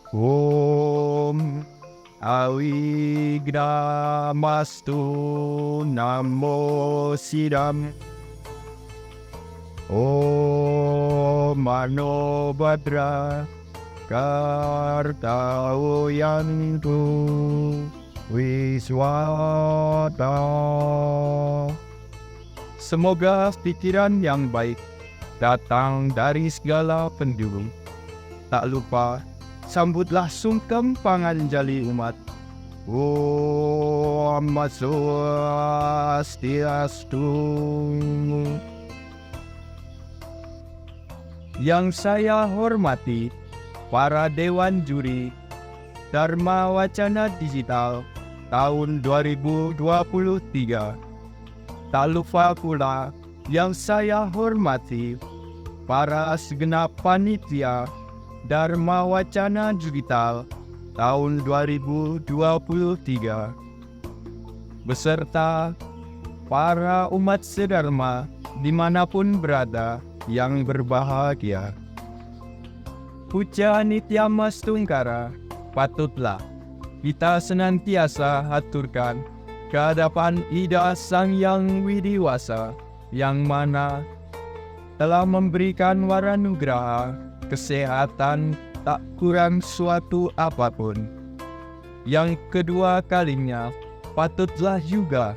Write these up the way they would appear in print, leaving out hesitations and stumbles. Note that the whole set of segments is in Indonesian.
Om Awigramastu Namo Siddham. Om Mano Badra Kartayantu Wiswata. Semoga pikiran yang baik datang dari segala penjuru. Tak lupa, sambutlah sungkem panganjali umat. Om Swastiastu. Yang saya hormati, para Dewan Juri Dharma Wacana Digital tahun 2023. Tak lupa pula yang saya hormati, para segenap panitia Dharma Wacana Digital tahun 2023, beserta para umat sedharma dimanapun berada yang berbahagia. Puja Nitya Mastungkara patutlah kita senantiasa haturkan ke hadapan Ida Sang Yang Widiwasa, yang mana telah memberikan waranugraha kesehatan tak kurang suatu apapun. Yang kedua kalinya, patutlah juga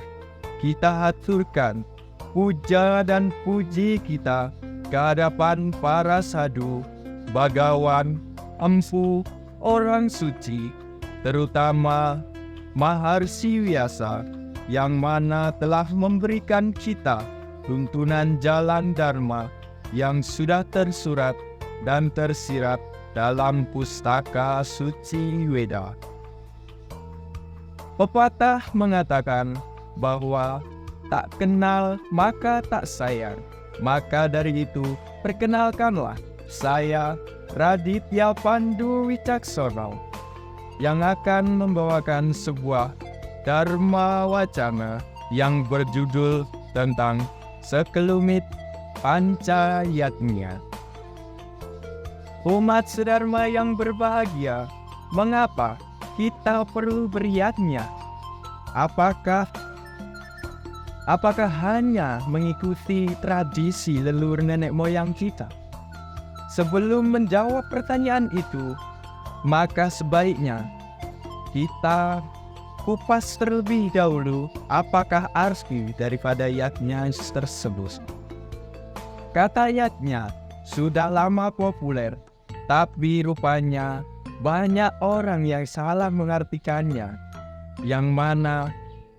kita haturkan puja dan puji kita ke hadapan para sadhu, bagawan, empu, orang suci, terutama Maharsi Vyasa, yang mana telah memberikan kita tuntunan jalan Dharma yang sudah tersurat dan tersirat dalam pustaka suci Weda. Pepatah mengatakan bahwa tak kenal maka tak sayang. Maka dari itu, perkenalkanlah saya, Raditya Pandu Wicaksono, yang akan membawakan sebuah Dharma Wacana yang berjudul tentang sekelumit Pancayatnya. Umat sedharma yang berbahagia, mengapa kita perlu beryatnya? Apakah hanya mengikuti tradisi leluhur nenek moyang kita? Sebelum menjawab pertanyaan itu, maka sebaiknya kita kupas terlebih dahulu apakah arti daripada yatnya tersebut. Kata yatnya sudah lama populer, tapi rupanya banyak orang yang salah mengartikannya, yang mana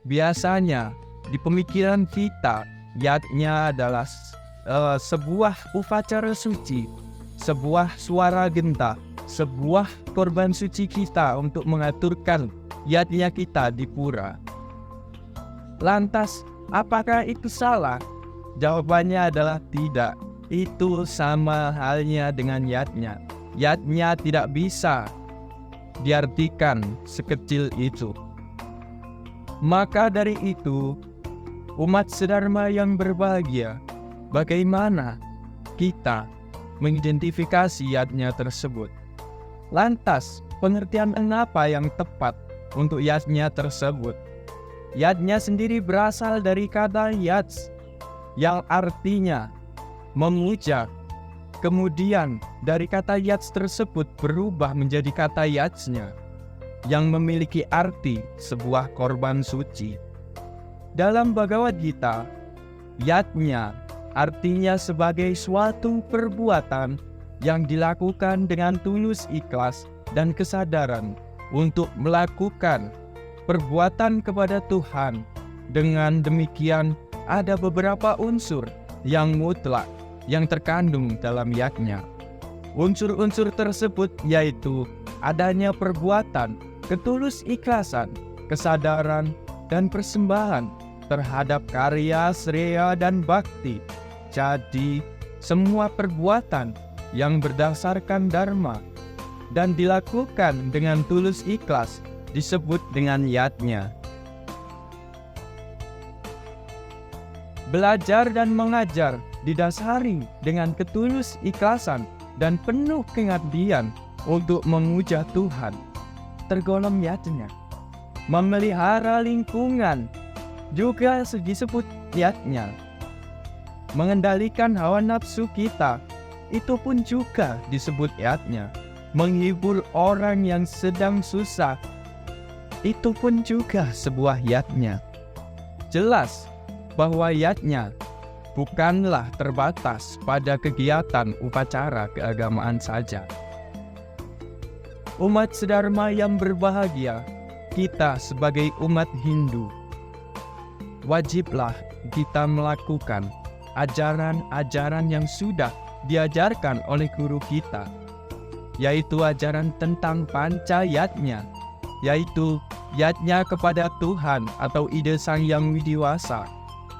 biasanya di pemikiran kita yatnya adalah sebuah upacara suci, sebuah suara genta, sebuah korban suci kita untuk mengaturkan yatnya kita di pura. Lantas, apakah itu salah? Jawabannya adalah tidak. Itu sama halnya dengan yatnya. Yatnya tidak bisa diartikan sekecil itu. Maka dari itu, umat sedharma yang berbahagia, bagaimana kita mengidentifikasi yatnya tersebut? Lantas, pengertian apa yang tepat untuk yatnya tersebut? Yatnya sendiri berasal dari kata yats, yang artinya memuja. Kemudian dari kata yats tersebut berubah menjadi kata yatsnya, yang memiliki arti sebuah korban suci. Dalam Bhagavad Gita, yatnya artinya sebagai suatu perbuatan yang dilakukan dengan tulus ikhlas dan kesadaran untuk melakukan perbuatan kepada Tuhan. Dengan demikian, ada beberapa unsur yang mutlak yang terkandung dalam yatnya. Unsur-unsur tersebut yaitu adanya perbuatan, ketulus ikhlasan, kesadaran, dan persembahan terhadap karya, sreya, dan bakti. Jadi, semua perbuatan yang berdasarkan dharma dan dilakukan dengan tulus ikhlas disebut dengan yatnya. Belajar dan mengajar didasari dengan ketulus ikhlasan dan penuh pengabdian untuk memuja Tuhan, tergolong yatnya. Memelihara lingkungan juga disebut yatnya. Mengendalikan hawa nafsu kita, itu pun juga disebut yatnya. Menghibur orang yang sedang susah, itu pun juga sebuah yatnya. Jelas bahwa yatnya bukanlah terbatas pada kegiatan upacara keagamaan saja. Umat sedharma yang berbahagia, kita sebagai umat Hindu, wajiblah kita melakukan ajaran-ajaran yang sudah diajarkan oleh guru kita, yaitu ajaran tentang pancayatnya, yaitu yatnya kepada Tuhan atau ide Sang Yang Widiwasa,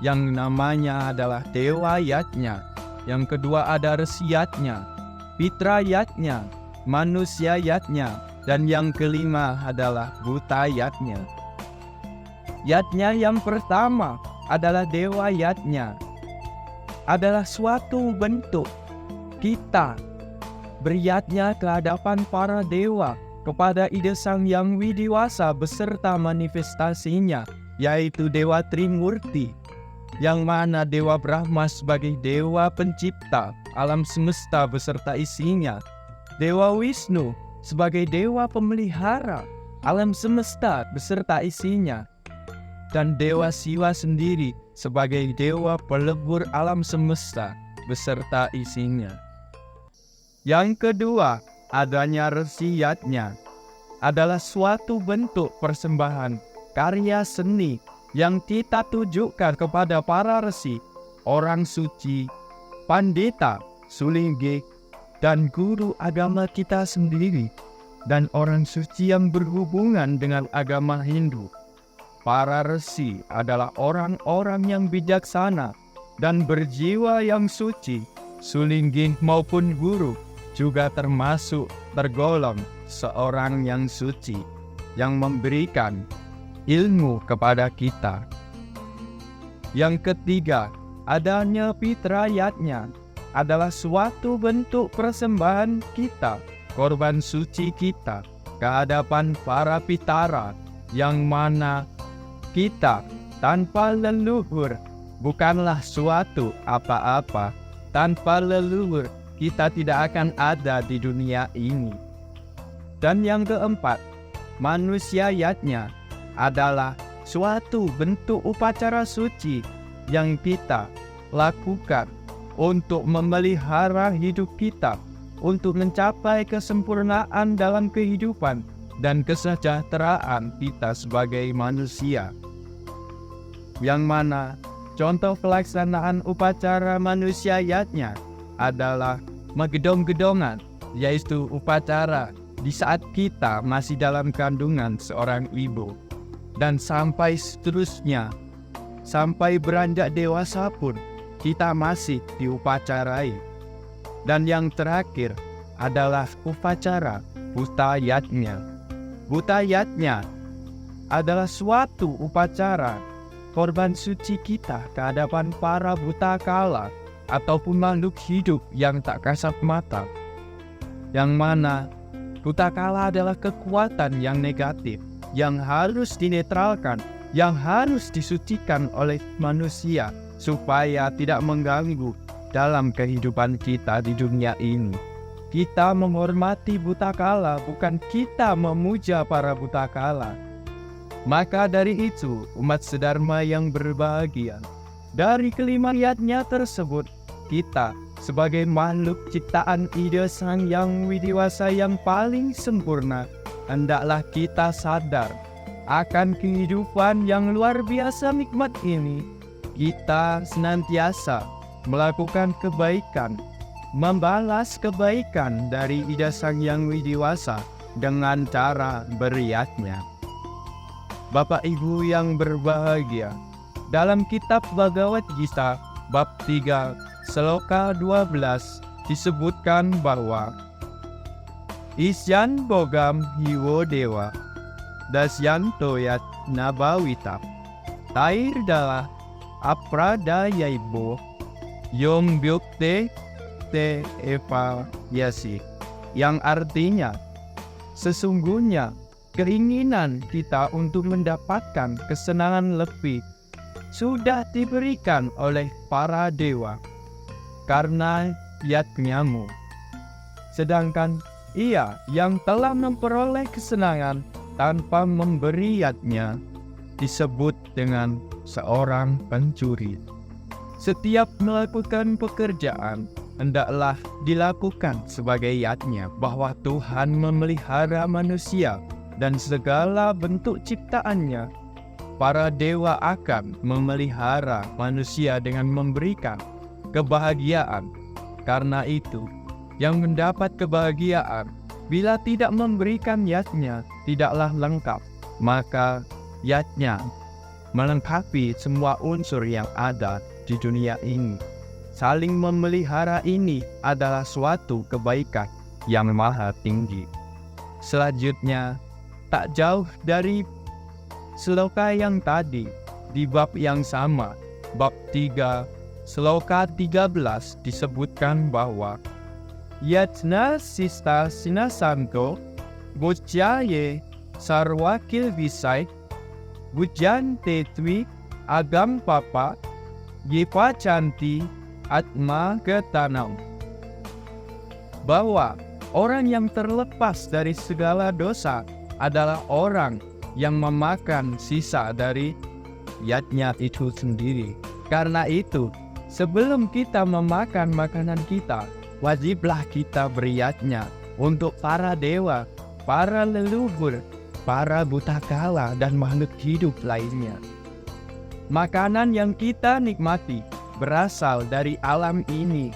yang namanya adalah Dewa Yatnya. Yang kedua ada Resi Yatnya, Pitra Yatnya, Manusia Yatnya, dan yang kelima adalah Buta Yatnya. Yatnya yang pertama adalah Dewa Yatnya, adalah suatu bentuk kita beryatnya ke hadapan para dewa kepada ide Sang Yang Widiwasa beserta manifestasinya, yaitu Dewa Trimurti, yang mana Dewa Brahma sebagai Dewa Pencipta alam semesta beserta isinya, Dewa Wisnu sebagai Dewa Pemelihara alam semesta beserta isinya, dan Dewa Siwa sendiri sebagai Dewa Pelebur alam semesta beserta isinya. Yang kedua, adanya Resi Yatnya adalah suatu bentuk persembahan karya seni yang kita tujukan kepada para resi, orang suci, pandita, sulingge, dan guru agama kita sendiri, dan orang suci yang berhubungan dengan agama Hindu. Para resi adalah orang-orang yang bijaksana dan berjiwa yang suci. Sulingge maupun guru juga tergolong seorang yang suci, yang memberikan ilmu kepada kita. Yang ketiga, adanya Pitra Yatnya adalah suatu bentuk persembahan kita, korban suci kita, ke hadapan para pitara, yang mana kita tanpa leluhur bukanlah suatu apa-apa. Tanpa leluhur kita tidak akan ada di dunia ini. Dan yang keempat, Manusia Yatnya adalah suatu bentuk upacara suci yang kita lakukan untuk memelihara hidup kita, untuk mencapai kesempurnaan dalam kehidupan dan kesejahteraan kita sebagai manusia. Yang mana contoh pelaksanaan upacara Manusia Yatnya adalah megedong-gedongan, yaitu upacara di saat kita masih dalam kandungan seorang ibu, dan sampai seterusnya, sampai beranjak dewasa pun kita masih diupacarai. Dan yang terakhir adalah upacara Buta Yatnya. Buta Yatnya adalah suatu upacara korban suci kita ke hadapan para buta kala ataupun makhluk hidup yang tak kasat mata, yang mana buta kala adalah kekuatan yang negatif yang harus dinetralkan, yang harus disucikan oleh manusia supaya tidak mengganggu dalam kehidupan kita di dunia ini. Kita menghormati buta kala, bukan kita memuja para buta kala. Maka dari itu, umat sedharma yang berbahagia, dari kelima yatnya tersebut, kita sebagai makhluk ciptaan ide Sang Yang Widiwasa yang paling sempurna, hendaklah kita sadar akan kehidupan yang luar biasa nikmat ini. Kita senantiasa melakukan kebaikan, membalas kebaikan dari ide Sang Yang Widiwasa dengan cara beryatnya. Bapak Ibu yang berbahagia, dalam kitab Bhagavad Gita bab 3 Sloka 12 disebutkan bahwa Isyan Bogam Hiwo Dewa Dasyanto Yat Nabawita Tair Dalah Apradayaibo Yom Byukte Te Eva Yasi. yang artinya sesungguhnya keinginan kita untuk mendapatkan kesenangan lebih sudah diberikan oleh para dewa karena yatnyamu. Sedangkan ia yang telah memperoleh kesenangan tanpa memberi yatnya disebut dengan seorang pencuri. Setiap melakukan pekerjaan hendaklah dilakukan sebagai yatnya bahwa Tuhan memelihara manusia dan segala bentuk ciptaannya. Para dewa akan memelihara manusia dengan memberikan kebahagiaan. Karena itu, yang mendapat kebahagiaan bila tidak memberikan yatnya tidaklah lengkap. Maka yatnya melengkapi semua unsur yang ada di dunia ini. Saling memelihara ini adalah suatu kebaikan yang maha tinggi. Selanjutnya, tak jauh dari sloka yang tadi, di bab yang sama, bab 3, sloka 13 disebutkan bahwa yatna sista sinasanto bujyaye sarwakil visai bujan tetwi agam papa yepa canti atma ketanam. Bahwa orang yang terlepas dari segala dosa adalah orang yang memakan sisa dari yatnya itu sendiri. Karena itu, sebelum kita memakan makanan kita, wajiblah kita beriatnya untuk para dewa, para leluhur, para butakala, dan makhluk hidup lainnya. Makanan yang kita nikmati berasal dari alam ini.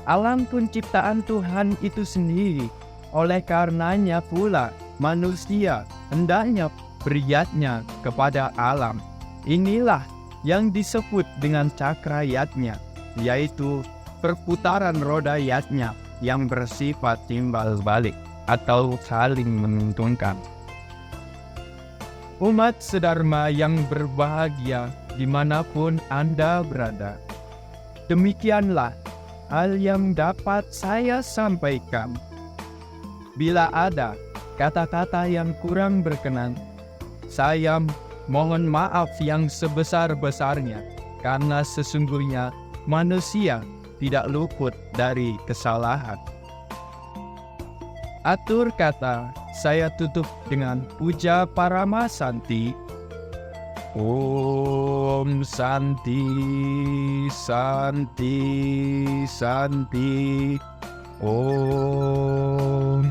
Alam pun ciptaan Tuhan itu sendiri. Oleh karenanya pula, manusia hendaknya beriatnya kepada alam. Inilah yang disebut dengan cakra yatnya, yaitu perputaran roda yatnya yang bersifat timbal balik atau saling menguntungkan. Umat sedharma yang berbahagia dimanapun Anda berada, demikianlah hal yang dapat saya sampaikan. Bila ada kata-kata yang kurang berkenan, saya mohon maaf yang sebesar-besarnya, karena sesungguhnya manusia tidak luput dari kesalahan. Atur kata, saya tutup dengan puja Paramasanti. Om Santi, Santi, Santi. Om